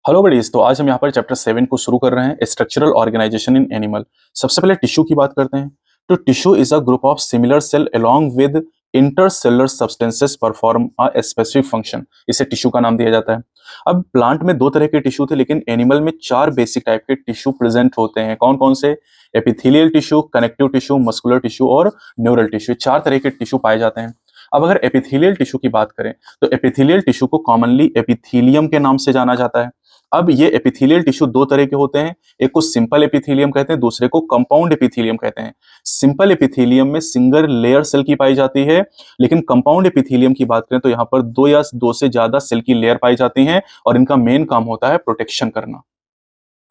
Hello buddies. तो आज हम यहाँ पर चैप्टर 7 को शुरू कर रहे हैं, स्ट्रक्चरल ऑर्गेनाइजेशन इन एनिमल। सबसे पहले टिश्यू की बात करते हैं। तो tissue is a group of similar cell along with intercellular substances perform a specific function. इसे टिश्यू का नाम दिया जाता है। अब प्लांट में दो तरह के टिश्यू थे, लेकिन एनिमल में चार बेसिक टाइप के टिश्यू प्रेजेंट होते हैं। कौन कौन से? Epithelial tissue, connective tissue, muscular tissue और न्यूरल टिश्यू। चार तरह के टिश्यू पाए जाते हैं। अब अगर एपिथेलियल टिश्यू की बात करें तो एपिथेलियल टिश्यू को कॉमनली एपिथेलियम के नाम से जाना जाता है। अब ये एपिथेलियल टिश्यू दो तरह के होते हैं, एक को सिंपल एपिथेलियम कहते हैं, दूसरे को कंपाउंड एपिथेलियम कहते हैं। सिंपल एपिथेलियम में सिंगल लेयर सेल की पाई जाती है, लेकिन कंपाउंड एपिथेलियम की बात करें तो यहाँ पर दो या दो से ज्यादा सेल की लेयर पाई जाती हैं और इनका मेन काम होता है प्रोटेक्शन करना।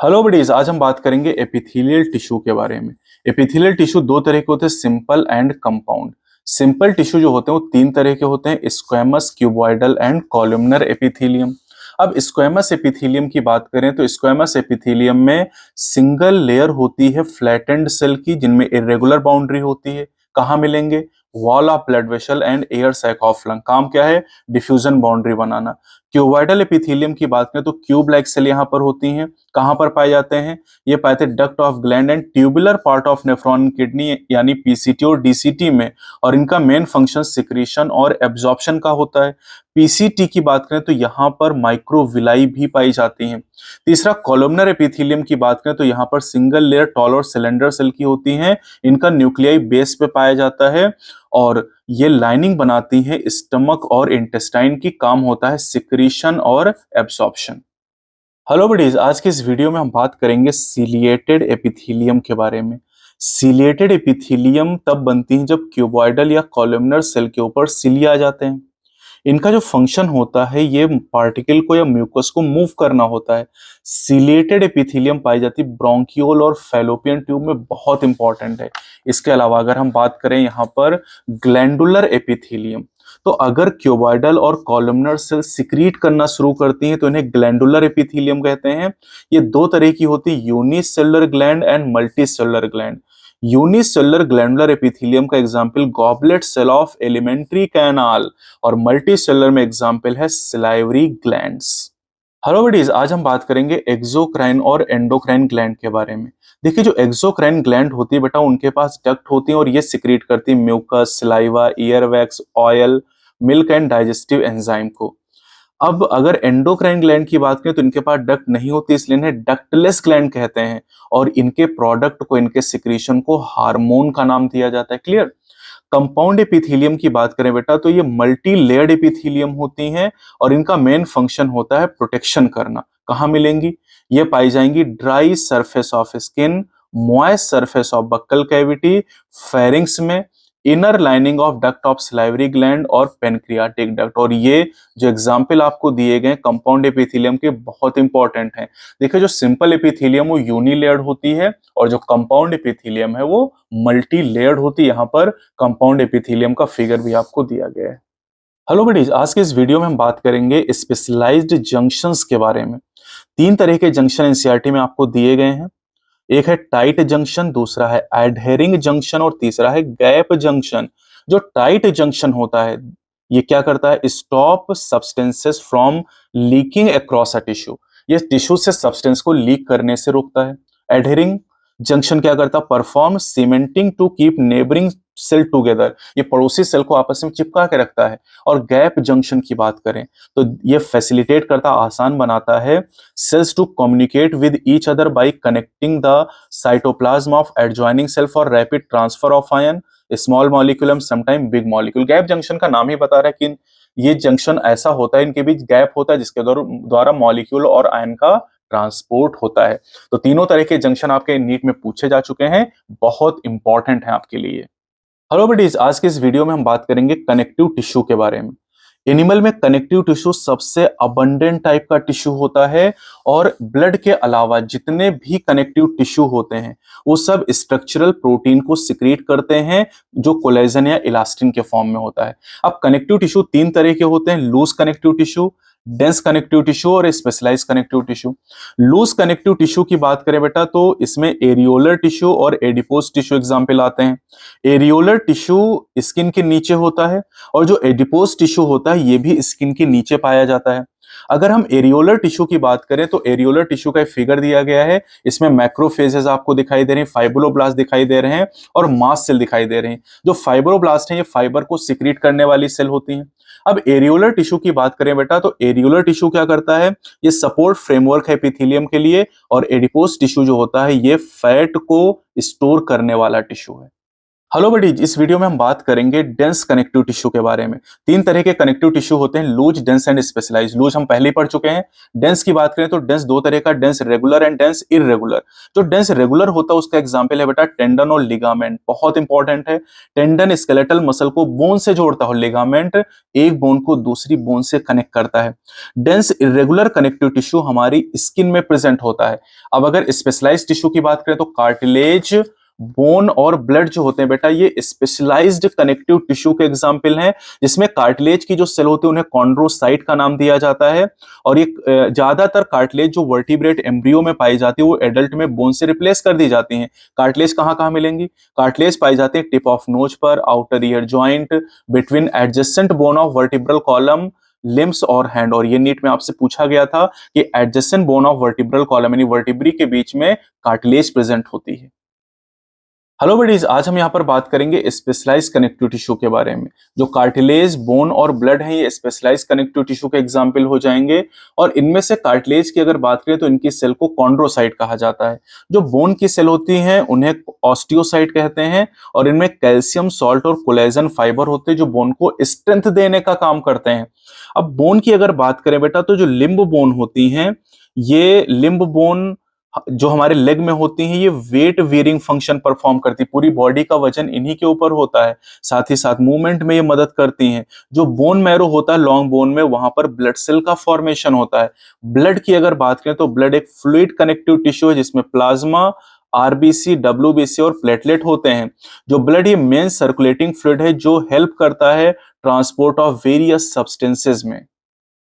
हेलो बडीज, आज हम बात करेंगे एपिथेलियल टिश्यू के बारे में। एपिथेलियल टिश्यू दो तरह के होते हैं, simple and compound. Simple tissue जो होते हैं वो तीन तरह के होते हैं, squamous, cuboidal and columnar epithelium. अब स्क्वैमस एपिथेलियम की बात करें तो स्क्वैमस एपिथेलियम में सिंगल लेयर होती है फ्लैटेंड सेल की, जिनमें इरेगुलर बाउंड्री होती है। कहाँ मिलेंगे? Wall of blood vessel and air sac of lung. काम क्या है? डिफ्यूजन बाउंड्री बनाना। क्यूबॉइडल एपिथेलियम की बात करें तो क्यूब लाइक सेल यहाँ पर होती हैं। कहाँ पर पाए जाते हैं? ये पाए थे duct of gland and tubular part of nephron kidney यानी पीसीटी और डीसीटी में, और इनका मेन फंक्शन सिक्रीशन और एब्जॉर्प्शन का होता है। पीसीटी की बात करें तो यहाँ पर माइक्रोविलाई भी पाई जाती हैं। तीसरा कॉलमनर एपिथेलियम की बात करें तो यहाँ पर सिंगल लेयर टॉल और सिलेंडर सेल की होती हैं। इनका न्यूक्लियाई बेस पे पाया जाता है और ये लाइनिंग बनाती है स्टमक और इंटेस्टाइन की। काम होता है सिक्रीशन और एब्सॉर्प्शन। हेलो बडीज, आज के इस वीडियो में हम बात करेंगे सीलिएटेड एपिथेलियम के बारे में। सीलिएटेड एपिथेलियम तब बनती हैं जब क्यूबॉइडल या कॉलमनर सेल के ऊपर सिली आ जाते हैं। इनका जो फंक्शन होता है ये पार्टिकल को या म्यूकस को मूव करना होता है। सीलिएटेड एपिथेलियम पाई जाती ब्रोंकियोल और फैलोपियन ट्यूब में, बहुत इंपॉर्टेंट है। इसके अलावा अगर हम बात करें यहाँ पर ग्लैंडुलर एपिथेलियम, तो अगर क्यूबॉइडल और कॉलमनर सेल सिक्रीट करना शुरू करती हैं तो इन्हें ग्लैंडुलर एपिथेलियम कहते हैं। ये दो तरह की होती है, unicellular gland and multicellular gland. Unicellular glandular epithelium का example goblet cell of alimentary canal और मल्टीसेलुलर में एग्जांपल है सिलाइवरी ग्लैंड्स। हेलो बडीज, आज हम बात करेंगे एक्सोक्राइन और एंडोक्राइन ग्लैंड के बारे में। देखिए, जो एक्सोक्राइन ग्लैंड होती है बेटा, उनके पास डक्ट होती है और ये सिक्रीट करती है mucus, saliva, ear wax, oil, milk and digestive enzyme को। अब अगर एंडोक्राइन ग्लैंड की बात करें तो इनके पास डक्ट नहीं होती, इसलिए इन्हें डक्टलेस ग्लैंड कहते हैं और इनके प्रोडक्ट को, इनके सिक्रीशन को हार्मोन का नाम दिया जाता है। क्लियर? कंपाउंड एपिथेलियम की बात करें बेटा तो ये मल्टी लेयर्ड एपिथेलियम होती हैं और इनका मेन फंक्शन होता है प्रोटेक्शन करना। कहाँ मिलेंगी? ये पाई जाएंगी dry surface of skin, moist surface of buccal cavity, pharynx में, inner lining of duct of salivary gland और पेनक्रियाटिक डक्ट। और ये जो एग्जाम्पल आपको दिए गए कंपाउंड एपिथेलियम के बहुत इंपॉर्टेंट हैं। देखिए, जो सिंपल एपिथेलियम वो यूनिलेयर्ड होती है और जो कंपाउंड एपिथेलियम है वो मल्टी लेयर्ड होती है। यहाँ पर कंपाउंड एपिथेलियम का फिगर भी आपको दिया गया है। हेलो बडीज, आज के इस वीडियो में हम बात करेंगे स्पेशलाइज्ड जंक्शंस के बारे में। तीन तरह के जंक्शन एनसीईआरटी में आपको दिए गए हैं। एक है टाइट जंक्शन, दूसरा है एडहेरिंग जंक्शन और तीसरा है गैप जंक्शन। जो टाइट जंक्शन होता है ये क्या करता है? Stop substances from leaking across a tissue. ये टिश्यू से सब्सटेंस को लीक करने से रोकता है। एडहेरिंग जंक्शन क्या करता है? Perform cementing to keep neighbouring cell together. ये पड़ोसी सेल को आपस में चिपका के रखता है। और गैप जंक्शन की बात करें तो ये फैसिलिटेट करता, आसान बनाता है cells to communicate with each other by connecting the cytoplasm of adjoining cell for rapid transfer of ion, small molecule and sometime big molecule। Gap junction का नाम ही बता रहा है कि ये जंक्शन ऐसा होता है, इनके बीच गैप होता है जिसके द्वारा मॉलिक्यूल और आयन का ट्रांसपोर्ट होता है। तो तीनों तरह के जंक्शन आपके नीट में पूछे जा चुके हैं, बहुत इंपॉर्टेंट है आपके लिए। हेलो बडीज, आज के इस वीडियो में हम बात करेंगे कनेक्टिव टिश्यू के बारे में। एनिमल में कनेक्टिव टिश्यू सबसे अबंडेंट टाइप का टिश्यू होता है और ब्लड के अलावा जितने भी कनेक्टिव टिश्यू होते हैं वो सब स्ट्रक्चरल प्रोटीन को सिक्रीट करते हैं जो कोलेजन या इलास्टिन के फॉर्म में होता है। अब कनेक्टिव टिश्यू तीन तरह के होते हैं, loose connective tissue, dense connective tissue और specialised connective tissue. Loose connective tissue की बात करें बेटा तो इसमें एरियोलर टिश्यू और एडिपोज टिश्यू एग्जाम्पल आते हैं। एरियोलर टिश्यू स्किन के नीचे होता है और जो एडिपोज टिश्यू होता है ये भी स्किन के नीचे पाया जाता है। अगर हम एरियोलर टिश्यू की बात करें तो एरियोलर टिश्यू का एक फिगर दिया गया है, इसमें मैक्रोफेजेस आपको दिखाई दे रहे हैं, फाइब्रोब्लास्ट दिखाई दे रहे हैं और मास्ट सेल दिखाई दे रहे हैं। जो फाइब्रोब्लास्ट हैं ये फाइबर को सिक्रीट करने वाली सेल होती हैं। अब एरियोलर टिश्यू की बात करें बेटा तो एरियोलर टिश्यू क्या करता है, ये सपोर्ट फ्रेमवर्क है एपिथेलियम के लिए, और एडिपोज टिश्यू जो होता है ये फैट को स्टोर करने वाला टिश्यू है। हेलो बडी, इस वीडियो में हम बात करेंगे डेंस कनेक्टिव टिश्यू के बारे में। तीन तरह के कनेक्टिव टिश्यू होते हैं, loose, dense and specialise. Loose हम पहले ही पढ़ चुके हैं। डेंस की बात करें तो डेंस दो तरह का, dense regular and dense irregular. जो डेंस रेगुलर होता है उसका एग्जांपल है बेटा टेंडन और लिगामेंट, बहुत इंपॉर्टेंट है। टेंडन स्केलेटल मसल को बोन से जोड़ता है, लिगामेंट एक बोन को दूसरी बोन से कनेक्ट करता है। डेंस इररेगुलर कनेक्टिव टिश्यू हमारी स्किन में प्रेजेंट होता है। अब अगर स्पेशलाइज टिश्यू की बात करें तो कार्टिलेज, बोन और ब्लड जो होते हैं बेटा ये स्पेशलाइज्ड कनेक्टिव टिश्यू के एग्जाम्पल हैं, जिसमें कार्टिलेज की जो सेल होती है उन्हें कॉन्ड्रोसाइट का नाम दिया जाता है। और ये ज्यादातर कार्टिलेज जो वर्टिब्रेट एम्ब्रियो में पाई जाती है वो एडल्ट में बोन से रिप्लेस कर दी जाती हैं। कार्टिलेज कहाँ कहाँ मिलेंगी? कार्टिलेज पाई जाती है टिप ऑफ नोज पर, outer ear joint, between adjacent bone of vertebral column, limbs और हैंड। और ये नीट में आपसे पूछा गया था कि adjacent bone of vertebral column यानी वर्टिब्री के बीच में कार्टिलेज प्रेजेंट होती है। हेलो बडीज, आज हम यहाँ पर बात करेंगे स्पेशलाइज कनेक्टिव टिश्यू के बारे में। जो कार्टिलेज, बोन और ब्लड है ये स्पेशलाइज कनेक्टिव टिश्यू के एग्जाम्पल हो जाएंगे। और इनमें से कार्टिलेज की अगर बात करें तो इनकी सेल को कॉन्ड्रोसाइट कहा जाता है। जो बोन की सेल होती हैं उन्हें ऑस्टियोसाइट कहते हैं, और इनमें कैल्शियम सॉल्ट और कोलेजन फाइबर होते हैं जो बोन को स्ट्रेंथ देने का काम करते हैं। अब बोन की अगर बात करें बेटा तो जो लिम्ब बोन होती हैं, ये लिम्ब बोन जो हमारे लेग में होती हैं ये वेट वेयरिंग फंक्शन परफॉर्म करती है, पूरी बॉडी का वजन इन्हीं के ऊपर होता है, साथ ही साथ मूवमेंट में ये मदद करती हैं। जो बोन मैरो होता है लॉन्ग बोन में, वहां पर ब्लड सेल का फॉर्मेशन होता है। ब्लड की अगर बात करें तो ब्लड एक फ्लूइड कनेक्टिव टिश्यू है जिसमें प्लाज्मा, आरबीसी, डब्ल्यूबीसी और प्लेटलेट होते हैं। जो ब्लड ये मेन सर्कुलेटिंग फ्लूइड है जो हेल्प करता है ट्रांसपोर्ट ऑफ वेरियस सब्सटेंसेज में।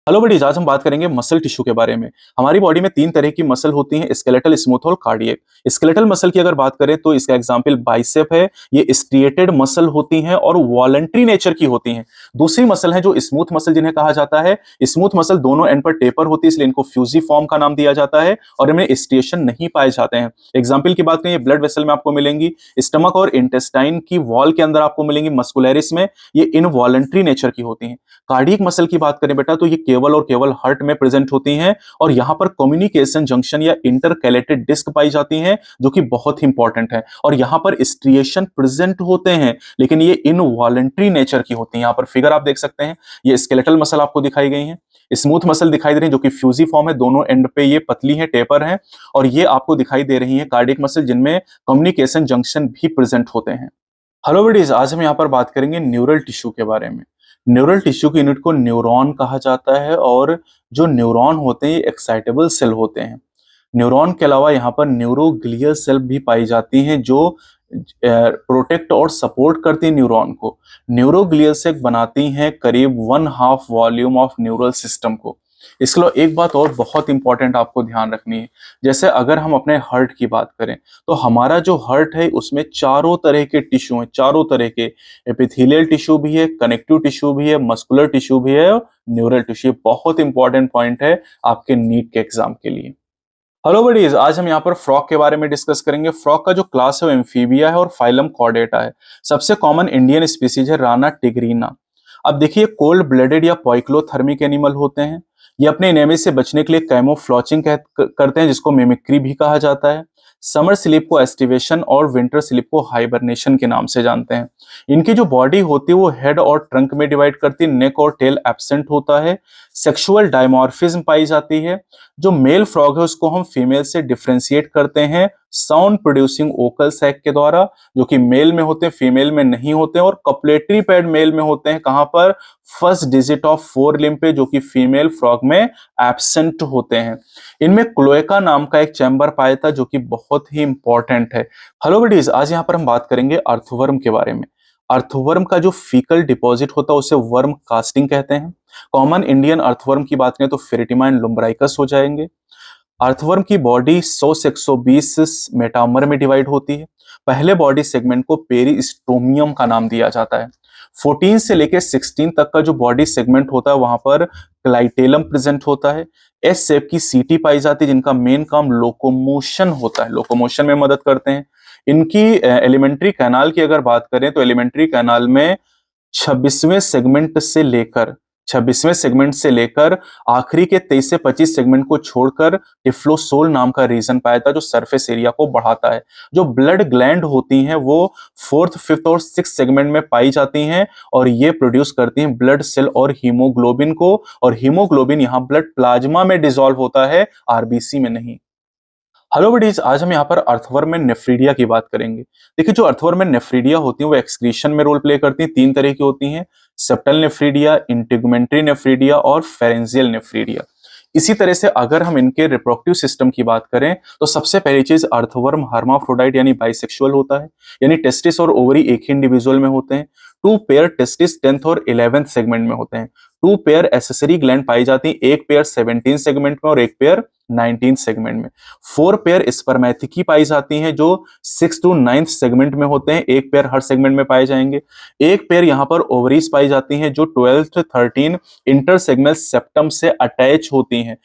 हेलो बडीज, आज हम बात करेंगे मसल टिश्यू के बारे में। हमारी बॉडी में तीन तरह की मसल होती हैं, स्केलेटल, स्मूथ और कार्डियक। स्केलेटल मसल की अगर बात करें तो इसका एग्जांपल बाइसेप है। ये स्ट्रिएटेड मसल होती हैं और वॉलंटरी नेचर की होती हैं। दूसरी मसल है जो स्मूथ मसल जिन्हें कहा जाता है। स्मूथ मसल दोनों एंड पर टेपर होती है इसलिए इनको फ्यूजिफॉर्म का नाम दिया जाता है और इनमें स्ट्रिएशन नहीं पाए जाते हैं। एग्जाम्पल की बात करें, ब्लड वेसल में आपको मिलेंगी, स्टमक और इंटेस्टाइन की वॉल के अंदर आपको मिलेंगी मस्कुलरिस में, ये इनवॉलंटरी नेचर की होती हैं। कार्डियक मसल की बात करें बेटा तो ये केवल और केवल हार्ट में प्रेजेंट होती हैं और यहां पर कम्युनिकेशन जंक्शन या इंटरकैलेटेड डिस्क पाई जाती हैं जो कि बहुत इंपॉर्टेंट है। और यहां पर स्ट्रिएशन प्रेजेंट होते हैं लेकिन ये इनवॉलंटरी नेचर की होती हैं। यहां पर फिगर आप देख सकते हैं, ये स्केलेटल मसल आपको दिखाई गई हैं, स्मूथ मसल दिखाई दे रही है जो कि फ्यूजिफॉर्म है, दोनों एंड पे ये पतली है, टेपर है, और ये आपको दिखाई दे रही है कार्डियक मसल जिनमें कम्युनिकेशन जंक्शन भी प्रेजेंट होते हैं। हेलो बडीज, आज हम यहाँ पर बात करेंगे न्यूरल टिश्यू के बारे में। न्यूरल टिश्यू की यूनिट को न्यूरॉन कहा जाता है और जो न्यूरॉन होते हैं ये एक्साइटेबल सेल होते हैं। न्यूरॉन के अलावा यहाँ पर न्यूरोग्लियल सेल भी पाई जाती हैं जो प्रोटेक्ट और सपोर्ट करती हैं न्यूरॉन को। न्यूरोग्लियल सेल बनाती हैं करीब 1/2 वॉल्यूम ऑफ न्यूरल सिस्टम को। इसके अलावा एक बात और बहुत इंपॉर्टेंट आपको ध्यान रखनी है, जैसे अगर हम अपने हार्ट की बात करें तो हमारा जो हार्ट है उसमें चारों तरह के टिश्यू हैं, चारों तरह के। एपिथेलियल टिश्यू भी है, कनेक्टिव टिश्यू भी है, मस्कुलर टिश्यू भी है और न्यूरल टिश्यू। बहुत इंपॉर्टेंट पॉइंट है आपके नीट के एग्जाम के लिए। हेलो बडीज, आज हम यहाँ पर फ्रॉग के बारे में डिस्कस करेंगे। फ्रॉग का जो क्लास है वो एम्फीबिया है और फाइलम कॉर्डेटा है। सबसे कॉमन इंडियन स्पीसीज है राना टिग्रीना। अब देखिए, कोल्ड ब्लडेड या पॉइक्लोथर्मिक एनिमल होते हैं। ये अपने एनेमी से बचने के लिए कैमोफ्लॉचिंग करते हैं जिसको मिमिक्री भी कहा जाता है। समर स्लीप को एस्टिवेशन और विंटर स्लीप को हाइबरनेशन के नाम से जानते हैं। इनकी जो बॉडी होती है वो हेड और ट्रंक में डिवाइड करती है, नेक और टेल एब्सेंट होता है। सेक्सुअल डायमॉर्फिज्म पाई जाती है। जो मेल फ्रॉग है उसको हम फीमेल से डिफ्रेंशिएट करते हैं साउंड प्रोड्यूसिंग ओकल सैक के द्वारा, जो कि मेल में होते हैं, फीमेल में नहीं होते हैं। और कपलेटरी पैड मेल में होते हैं, कहां पर? First digit of four limb पे, जो कि फीमेल फ्रॉग में एब्सेंट होते हैं। इनमें क्लोएका नाम का एक चैम्बर पाया था जो कि बहुत ही इंपॉर्टेंट है। हेलो बडीज, आज यहाँ पर हम बात करेंगे अर्थवर्म के बारे में। अर्थवर्म का जो फीकल डिपॉजिट होता है उसे वर्म कास्टिंग कहते हैं। कॉमन इंडियन अर्थवर्म की बात करें तो फेरेटिमा एंड लुम्ब्राइकस हो जाएंगे। अर्थवर्म की बॉडी 100 से 120 मेटामर में डिवाइड होती है। पहले बॉडी सेगमेंट को पेरिस्टोमियम का नाम दिया जाता है। 14 से लेकर 16 तक का जो बॉडी सेगमेंट होता है वहां पर क्लाइटेलम प्रेजेंट होता है। एस शेप की सीटी पाई जाती है जिनका मेन काम लोकोमोशन होता है, लोकोमोशन में मदद करते हैं। इनकी एलिमेंट्री कैनाल की अगर बात करें तो एलिमेंट्री कैनाल में 26वें सेगमेंट से लेकर आखिरी के 23 से 25 सेगमेंट को छोड़कर टिफ्लोसोल नाम का रीजन पाया था जो सरफेस एरिया को बढ़ाता है। जो ब्लड ग्लैंड होती हैं वो 4th, 5th और 6th सेगमेंट में पाई जाती हैं और ये प्रोड्यूस करती हैं ब्लड सेल और हीमोग्लोबिन को, और हीमोग्लोबिन यहाँ ब्लड प्लाज्मा में डिसॉल्व होता है, आरबीसी में नहीं। हेलो बडीज, आज हम यहाँ पर अर्थवर्म एंड नेफ्रीडिया की बात करेंगे। देखिए, जो अर्थवर्म एंड नेफ्रीडिया होती हैं वो एक्सक्रीशन में रोल प्ले करती हैं। 3 तरह की होती हैं, सेप्टल नेफ्रीडिया, इंटीगुमेंट्री नेफ्रीडिया और फेरेंजियल नेफ्रीडिया। इसी तरह से अगर हम इनके रिप्रोडक्टिव सिस्टम की बात करें तो सबसे पहली चीज, अर्थवर्म हर्माफ्रोडाइट यानी बाइसेक्सुअल होता है, यानी टेस्टिस और ओवरी एक ही इंडिविजुअल में होते हैं। 2 पेयर टेस्टिस 10th और 11th सेगमेंट में होते हैं। 2 पेयर एसेसरी ग्लैंड पाई जाती है, एक पेयर 17 सेगमेंट में और एक पेयर 19 सेगमेंट में। 4 पेयर स्पर्मैथिकी पाई जाती हैं जो 6th to 9th सेगमेंट में होते हैं, एक पेयर हर सेगमेंट में पाए जाएंगे। एक पेयर यहाँ पर ओवरीज पाई जाती हैं जो 12th 13 इंटरसेगमेंट सेप्टम से अटैच होती हैं।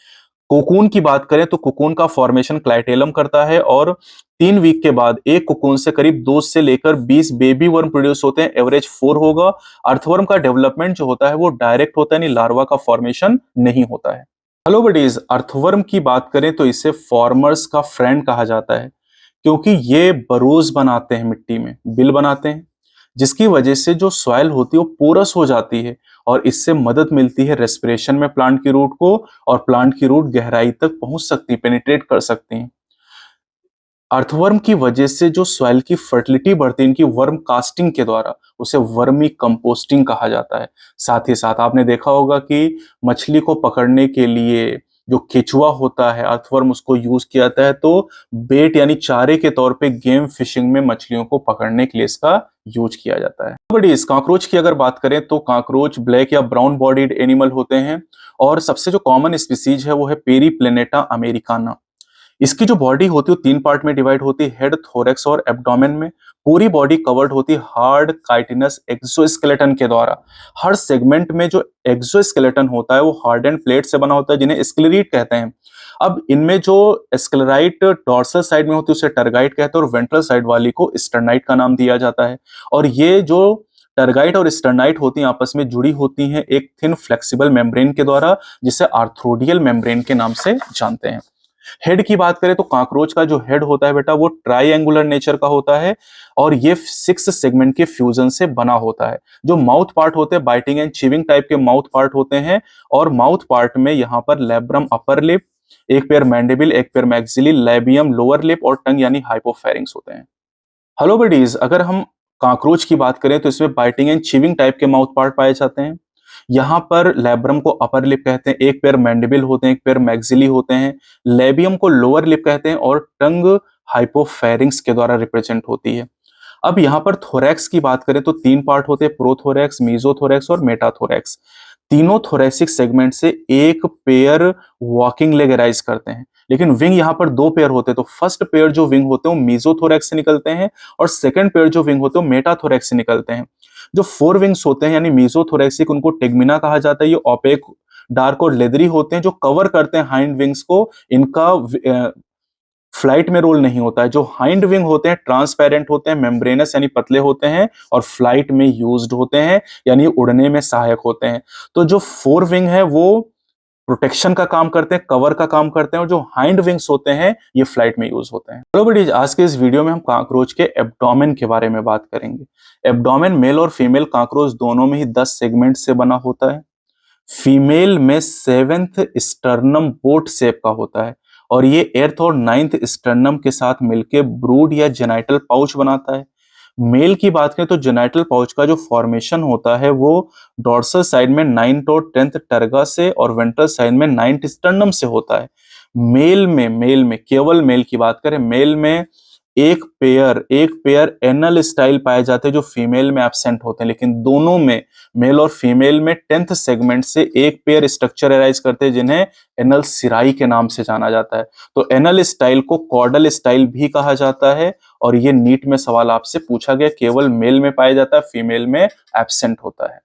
कोकून की बात करें तो कोकून का फॉर्मेशन क्लाइटेलम करता है और 3 वीक के बाद एक कोकून से करीब 2 से लेकर 20 बेबी वर्म प्रोड्यूस होते हैं, एवरेज 4 होगा। अर्थवर्म का डेवलपमेंट जो होता है वो डायरेक्ट होता है, यानी लार्वा का फॉर्मेशन नहीं होता है। हेलो बडीज, अर्थवर्म की बात करें तो इसे फॉर्मर्स का फ्रेंड कहा जाता है क्योंकि ये बरोज बनाते हैं, मिट्टी में बिल बनाते हैं, जिसकी वजह से जो सॉइल होती है वो पोरस हो जाती है और इससे मदद मिलती है रेस्पिरेशन में प्लांट की रूट को, और प्लांट की रूट गहराई तक पहुंच सकती है, पेनिट्रेट कर सकती है। अर्थवर्म की वजह से जो सॉइल की फर्टिलिटी बढ़ती है इनकी वर्म कास्टिंग के द्वारा, उसे वर्मी कंपोस्टिंग कहा जाता है। साथ ही साथ आपने देखा होगा कि मछली को पकड़ने के लिए जो केचुआ होता है, अर्थवर्म, उसको यूज किया जाता है, तो बेट यानी चारे के तौर पे गेम फिशिंग में मछलियों को पकड़ने के लिए इसका यूज किया जाता है। बड़ी इस काकरोच की अगर बात करें तो काकरोच ब्लैक या ब्राउन बॉडीड एनिमल होते हैं और सबसे जो कॉमन स्पीसीज है वो है पेरीप्लेनेटा अमेरिकाना। इसकी जो बॉडी होती है वो 3 पार्ट में डिवाइड होती है, हेड, थोरैक्स और एब्डोमेन में। पूरी बॉडी कवर्ड होती है हार्ड काइटिनस एक्सोस्केलेटन के द्वारा। हर सेगमेंट में जो एक्सोस्केलेटन होता है वो हार्डेंड प्लेट से बना होता है जिन्हें स्क्लेरीट कहते हैं। अब इनमें जो स्क्लेराइट डॉर्सल साइड में होती है उसे टर्गाइट कहते हैं और वेंट्रल साइड वाली को स्टर्नाइट का नाम दिया जाता है। और ये जो टर्गाइट और स्टर्नाइट होती हैं आपस में जुड़ी होती हैं एक थिन फ्लेक्सिबल मेम्ब्रेन के द्वारा, जिसे आर्थ्रोडियल मेम्ब्रेन के नाम से जानते हैं। हेड की बात करें तो काकरोच का जो हेड होता है बेटा वो ट्राइएंगुलर नेचर का होता है और ये 6 सेगमेंट के फ्यूजन से बना होता है। जो माउथ पार्ट होते हैं बाइटिंग एंड चिविंग टाइप के माउथ पार्ट होते हैं और माउथ पार्ट में यहाँ पर लैब्रम अपर लिप, एक पेयर मैंडिबिल, एक पेयर मैक्सिली, लैबियम लोअर लिप और टंग यानी हाइपोफेरिंक्स होते हैं। हेलो बडीज, अगर हम काकरोच की बात करें तो इसमें बाइटिंग एंड चिविंग टाइप के माउथ पार्ट पाए जाते हैं। यहाँ पर लैब्रम को अपर लिप कहते हैं, एक पेयर मैंडिबिल होते हैं, एक पेयर मैक्सिली होते हैं, लेबियम को लोअर लिप कहते हैं और टंग हाइपोफेरिंक्स के द्वारा रिप्रेजेंट होती है। अब यहाँ पर थोरैक्स की बात करें तो 3 पार्ट होते हैं, प्रोथोरैक्स, मीजोथोरैक्स और मेटाथोरैक्स। तीनों थोरैसिक सेगमेंट से एक पेयर वॉकिंग लेग राइज करते हैं, लेकिन विंग यहाँ पर 2 पेयर होते हैं। तो फर्स्ट पेयर जो विंग होते हैं वो मीजोथोरैक्स से निकलते हैं और सेकंड पेयर जो विंग होते हैं वो मेटाथोरैक्स से निकलते हैं। जो 4 विंग्स होते हैं यानी मीजोथोरैक्सिक, उनको टेगमिना कहा जाता है। ये ओपेक, डार्क और लेदरी होते हैं जो कवर करते हैं हाइंड विंग्स को। इनका फ्लाइट में रोल नहीं होता है। जो हाइंड विंग होते हैं ट्रांसपेरेंट होते हैं, मेम्ब्रेनस यानी पतले होते हैं और फ्लाइट में यूज्ड होते हैं यानी उड़ने में सहायक होते हैं। तो जो 4 विंग है वो प्रोटेक्शन का काम करते हैं, कवर का काम करते हैं, और जो हाइंड विंग्स होते हैं ये फ्लाइट में यूज होते हैं। चलो बड़ी, आज के इस वीडियो में हम काकरोच के एब्डोमेन के बारे में बात करेंगे। एब्डोमेन मेल और फीमेल काकरोच दोनों में ही 10 सेगमेंट से बना होता है। फीमेल में 7th स्टर्नम बोट शेप का होता है और ये 8th और 9th स्टर्नम के साथ मिलकर ब्रूड या जेनाइटल पाउच बनाता है। मेल की बात करें तो जेनाइटल पाउच का जो फॉर्मेशन होता है वो डॉर्सल साइड में 9th और 10th टर्गा से और वेंट्रल साइड में 9th स्टर्नम से होता है। मेल में केवल मेल की बात करें, मेल में एक पेयर एनल स्टाइल पाए जाते हैं जो फीमेल में एब्सेंट होते हैं, लेकिन दोनों में, मेल और फीमेल में 10th सेगमेंट से एक पेयर स्ट्रक्चर अराइज करते हैं जिन्हें एनल सिराई के नाम से जाना जाता है। तो एनल स्टाइल को कॉर्डल स्टाइल भी कहा जाता है और ये नीट में सवाल आपसे पूछा गया, केवल मेल में पाया जाता है, फीमेल में एब्सेंट होता है।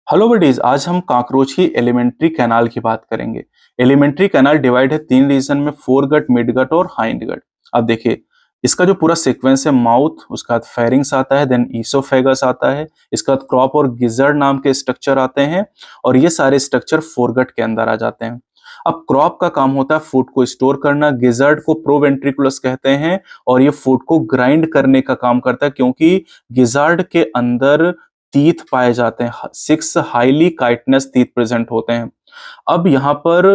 हेलो बडीज, आज हम कॉकरोच की एलिमेंट्री कैनाल की बात करेंगे। एलिमेंट्री कैनाल डिवाइड है तीन रीजन में, फोर गट, मिड गट और हाइंड गट। अब देखिए, इसका जो पूरा सीक्वेंस है, माउथ, उसके बाद फेरिंग्स आता है, देन ईसोफेगस आता है, इसके बाद क्रॉप और गिजर्ड नाम के स्ट्रक्चर आते हैं और ये सारे स्ट्रक्चर फोर गट के अंदर आ जाते हैं। अब क्रॉप का काम होता है फूड को स्टोर करना, गिजर्ड को प्रोवेंट्रिकुलस कहते हैं और ये फूड को ग्राइंड करने का काम करता है, क्योंकि गिजर्ड के अंदर टीथ पाए जाते हैं, 6 हाईली काइटनस टीथ प्रेजेंट होते हैं। अब यहाँ पर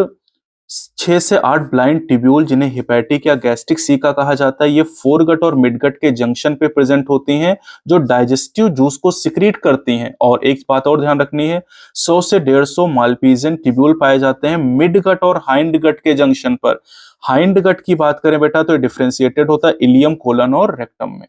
6 से 8 ब्लाइंड ट्यूब्यूल, जिन्हें हिपैटिक या गैस्ट्रिक सीका कहा जाता है, ये फोर गट और मिड गट के जंक्शन पे प्रेजेंट होती हैं, जो डाइजेस्टिव जूस को सिक्रीट करती हैं। और एक बात और ध्यान रखनी है, 100 से 150 मालपीजियन ट्यूब्यूल पाए जाते हैं मिड गट और हाइंड गट के जंक्शन पर। हाइंड गट की बात करें बेटा तो डिफरेंशिएटेड होता है इलियम, कोलन और रेक्टम में।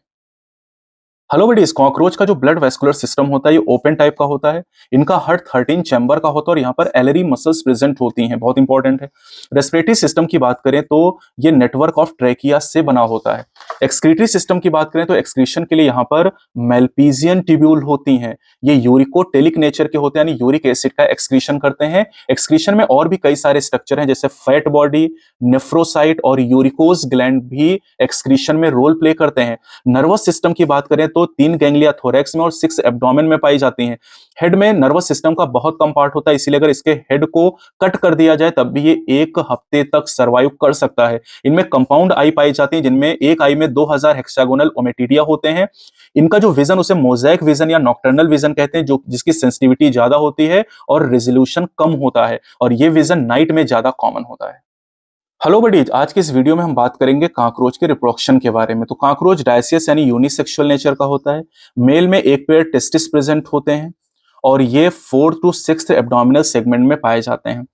हेलो बडीज, कॉकरोच का जो ब्लड वेस्कुलर सिस्टम होता है ये ओपन टाइप का होता है। इनका हार्ट 13 चैम्बर का होता है और यहाँ पर एलरी मसल्स प्रेजेंट होती हैं, बहुत इंपॉर्टेंट है। रेस्पिरेटरी सिस्टम की बात करें तो ये नेटवर्क ऑफ ट्रैकिया से बना होता है। एक्सक्रीटरी सिस्टम की बात करें तो एक्सक्रीशन के लिए यहाँ पर मेल्पीजियन ट्यूब्यूल होती हैं। ये यूरिकोटेलिक नेचर के होते हैं, यानी यूरिक एसिड का एक्सक्रीशन करते हैं। एक्सक्रीशन में और भी कई सारे स्ट्रक्चर हैं, जैसे फैट बॉडी, नेफ्रोसाइट और यूरिकोज ग्लैंड भी एक्सक्रीशन में रोल प्ले करते हैं। नर्वस सिस्टम की बात करें तो 3 गैंग्लिया थोरैक्स में और 6 एब्डोमेन में पाई जाती हैं। हेड में नर्वस सिस्टम का बहुत कम पार्ट होता है, इसीलिए अगर इसके हेड को कट कर दिया जाए तब भी ये 1 हफ्ते तक सर्वाइव कर सकता है। इनमें कंपाउंड आई पाई जाती है, जिनमें एक आई में 2000 हेक्सागोनल ओमेटिडिया होते हैं। इनका जो विजन, उसे मोज़ेक विजन या नॉक्टर्नल विजन कहते हैं, जो जिसकी सेंसिटिविटी ज्यादा होती है और रेजोल्यूशन कम होता है, और ये विजन नाइट में ज्यादा कॉमन होता है। हेलो बडीज, आज के इस वीडियो में हम बात करेंगे कॉकरोच के रिप्रोडक्शन के बारे में। तो कॉकरोच डायसियस यानी यूनिसेक्सुअल नेचर का होता है। मेल में एक पेयर टेस्टिस प्रेजेंट होते हैं और ये 4th to 6th abdominal segment में पाए जाते हैं।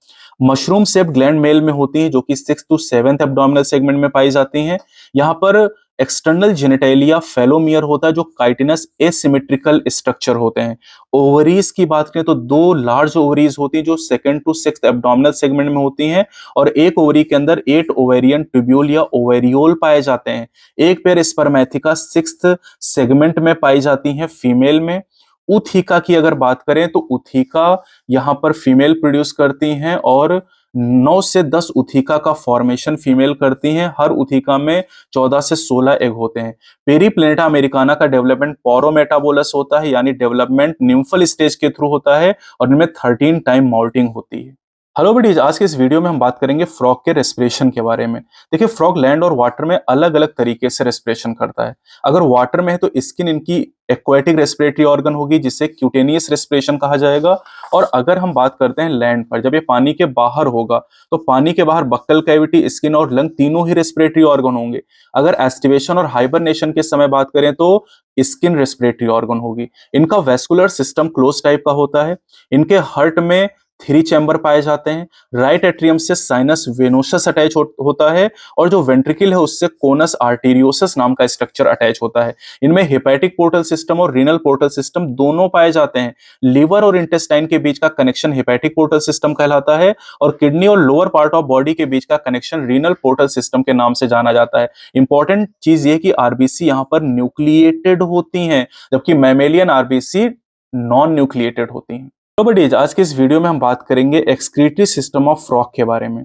मशरूम शेप्ड ग्लैंड मेल में होती हैं, जो कि 6th to 7th abdominal segment में पाई जाती हैं। यहाँ पर एक्सटर्नल जेनिटेलिया फेलोमियर होता है, जो काइटिनस एसिमेट्रिकल स्ट्रक्चर होते हैं। ओवरीज की बात करें तो 2 लार्ज ओवरीज होती हैं, जो 2nd to 6th abdominal segment में होती हैं और एक ओवरी के अंदर 8 ओवेरियन ट्यूब्यूल या ओवेरियोल पाए जाते हैं। एक पेयर स्पर्मेथिका 6th सेगमेंट में पाई जाती हैं फीमेल में। उथिका की अगर बात करें तो उथिका यहाँ पर फीमेल प्रोड्यूस करती हैं और 9 से 10 उथिका का फॉर्मेशन फीमेल करती हैं। हर उथिका में 14 से 16 एग होते हैं। पेरीप्लेनेटा अमेरिकाना का डेवलपमेंट पोरोमेटाबोलस होता है, यानी डेवलपमेंट निम्फल स्टेज के थ्रू होता है और इनमें 13 टाइम मॉल्टिंग होती है। हेलो बडीज, आज के इस वीडियो में हम बात करेंगे फ्रॉग के रेस्पिरेशन के बारे में। देखिए, फ्रॉग लैंड और वाटर में अलग अलग तरीके से रेस्पिरेशन करता है। अगर वाटर में है तो स्किन इनकी एक्वाटिक रेस्पिरेटरी ऑर्गन होगी, जिसे क्यूटेनियस रेस्पिरेशन कहा जाएगा। और अगर हम बात करते हैं लैंड पर, जब ये पानी के बाहर होगा तो पानी के बाहर बक्कल कैविटी, स्किन और लंग तीनों ही रेस्पिरेटरी ऑर्गन होंगे। अगर एस्टिवेशन और हाइबरनेशन के समय बात करें तो स्किन रेस्पिरेटरी ऑर्गन होगी। इनका वेस्कुलर सिस्टम क्लोज टाइप का होता है। इनके हार्ट में 3 चैम्बर पाए जाते हैं। राइट एट्रियम से साइनस वेनोसस अटैच होता है और जो वेंट्रिकल है उससे कोनस आर्टेरियोसस नाम का स्ट्रक्चर अटैच होता है। इनमें हेपेटिक पोर्टल सिस्टम और रीनल पोर्टल सिस्टम दोनों पाए जाते हैं। लीवर और इंटेस्टाइन के बीच का कनेक्शन हेपेटिक पोर्टल सिस्टम कहलाता है और किडनी और लोअर पार्ट ऑफ बॉडी के बीच का कनेक्शन रीनल पोर्टल सिस्टम के नाम से जाना जाता है। इंपॉर्टेंट चीज ये कि आरबीसी यहाँ पर न्यूक्लिएटेड होती हैं, जबकि मैमेलियन आरबीसी नॉन न्यूक्लिएटेड होती हैं। तो बडीज, आज के इस वीडियो में हम बात करेंगे एक्सक्रीटरी सिस्टम ऑफ फ्रॉग के बारे में।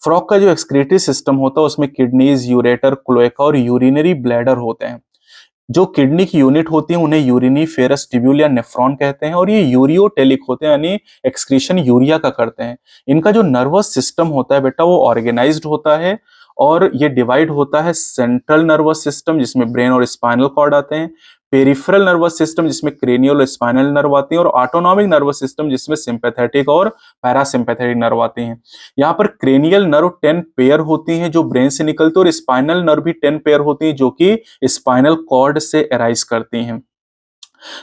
फ्रॉग का जो एक्सक्रीटरी सिस्टम होता है उसमें किडनीज, यूरेटर, क्लोएका और यूरिनरी ब्लैडर होते हैं। जो किडनी की यूनिट होती है उन्हें यूरिनीफेरस ट्यूब्यूल या नेफ्रॉन कहते हैं और ये यूरियोटेलिक होते हैं, यानी एक्सक्रीशन यूरिया का करते हैं। इनका जो नर्वस सिस्टम होता है बेटा वो ऑर्गेनाइज्ड होता है और ये डिवाइड होता है सेंट्रल नर्वस सिस्टम, जिसमें ब्रेन और स्पाइनल कॉर्ड आते हैं, पेरिफेरल नर्वस सिस्टम जिसमें क्रेनियल और स्पाइनल नर्व आती हैं, और ऑटोनॉमिक नर्वस सिस्टम जिसमें सिंपैथेटिक और पैरासिम्पैथेटिक नर्व आती हैं। यहाँ पर क्रेनियल नर्व 10 पेयर होती हैं जो ब्रेन से निकलती है और स्पाइनल नर्व भी 10 पेयर होती हैं जो कि स्पाइनल कॉर्ड से अराइज करती हैं।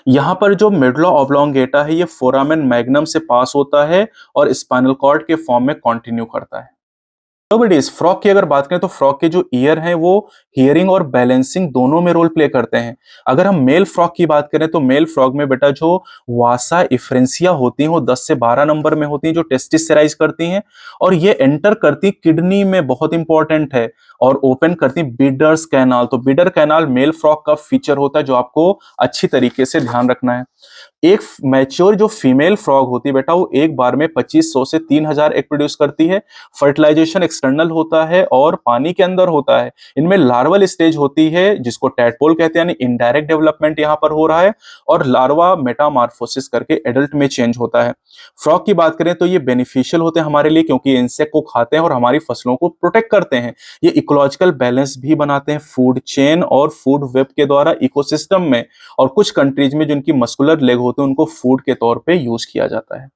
यहाँ पर जो मेडुला ऑब्लोंगेटा है ये फोरामेन मैग्नम से पास होता है और स्पाइनल कॉर्ड के फॉर्म में कंटिन्यू करता है। तो बेटीज, फ्रॉग की अगर बात करें तो फ्रॉग के जो ईयर हैं वो हियरिंग और बैलेंसिंग दोनों में रोल प्ले करते हैं। अगर हम मेल फ्रॉग की बात करें तो मेल फ्रॉग में बेटा जो वासा इफ्रेंसिया होती हैं वो 10 से 12 नंबर में होती हैं, जो टेस्टिस से राइज करती हैं और ये एंटर करती किडनी में, बहुत इंपॉर्टेंट है, और ओपन करती बीडर्स कैनाल। तो बीडर कैनाल मेल फ्रॉग का फीचर होता है जो आपको अच्छी तरीके से ध्यान रखना है। एक मैच्योर जो फीमेल फ्रॉग होती है बेटा, वो एक बार में 2500 से 3000 एग प्रोड्यूस करती है। फर्टिलाइजेशन एक्सटर्नल होता है और पानी के अंदर होता है। इनमें लार्वल स्टेज होती है जिसको टैडपोल कहते हैं, यानी इनडायरेक्ट डेवलपमेंट यहाँ पर हो रहा है, और लार्वा मेटामॉर्फोसिस करके एडल्ट में चेंज होता है। फ्रॉग की बात करें तो ये बेनिफिशियल होते हैं हमारे लिए, क्योंकि ये इंसेक्ट को खाते हैं और हमारी फसलों को प्रोटेक्ट करते हैं। ये इकोलॉजिकल बैलेंस भी बनाते हैं फूड चेन और फूड वेब के द्वारा इकोसिस्टम में, और कुछ कंट्रीज में जिनकी मस्कुलर लेग होते हैं उनको फूड के तौर पे यूज किया जाता है।